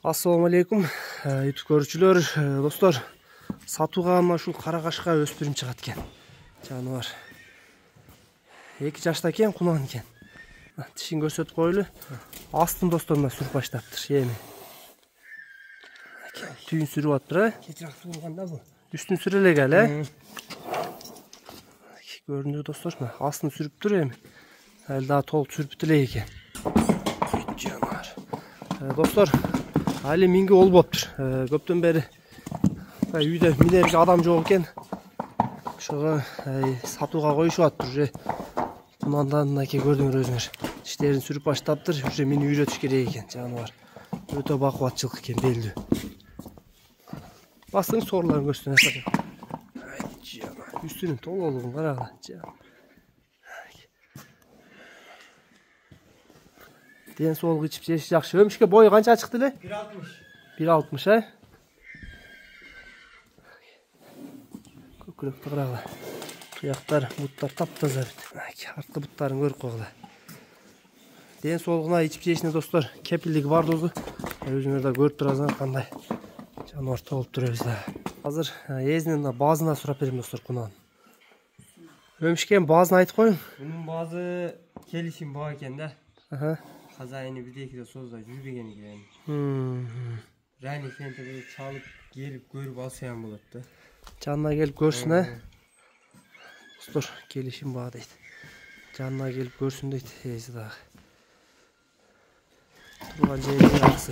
Assalamu alaikum. YouTube көрүүчүлөр, достор. Сатууга ана ушул кара кашка өспүрүм чыгат экен. Жаныбар. 2 жашта экен, кунан экен. Тишин көрсөтүп койлу. Астын достор мына сүрүп баштаптыр. Эми. Түйүн сүрүп атыптыр, Кечирак суулганда бу. Үстүн сүрө элек, Көрүндү достор, астын сүрүптүр эми. Ал да толук сүрүп элек экен. Жаныбар. Достор, али минги болбоптур. Көптөн бери үйдө минерге адам жок экен. Ошого сатууга коюшуп атыптыр уже. Мындан мынакей көрдүңөр өзүңөр. Тиштерин сүрүп баштаптыр. Уже мени үйрөтүш керек экен, жаныбар. Өтө бакубатчылык экен, белдүү. Басың сорларын көрсөтүн эсеп. Үстүнүн толугун карагыла. Ден соолук ичип жеш жакшы. Өмүшкө бою канча чыкты эле? 1.60. 1.60, Көкүрөктү карагыла. Туяктар, буттар таптаза бит. Арткы буттарын көрүп койгула. Ден соолугуна ичип жешине достор, кепилдиги бар дозу. Өзүңөр да көрүп турасыңар кандай жаныбар толуптур өзү. Азыр эзинин баазына сурап берем достор, кунан. Өмүшкен баазын айтып коюң. Bunun bazı gelişim bağ ekan da. Kazayını bir de ikide sozda жүрбеген ekan. Rani kente böyle çalıp gelip görüp alsayan buladı. Жанына келип көрсүн, Достор, келишим баа дейт. Жанына келип көрсүн дейт, эзи дагы. Турган жери жакшы.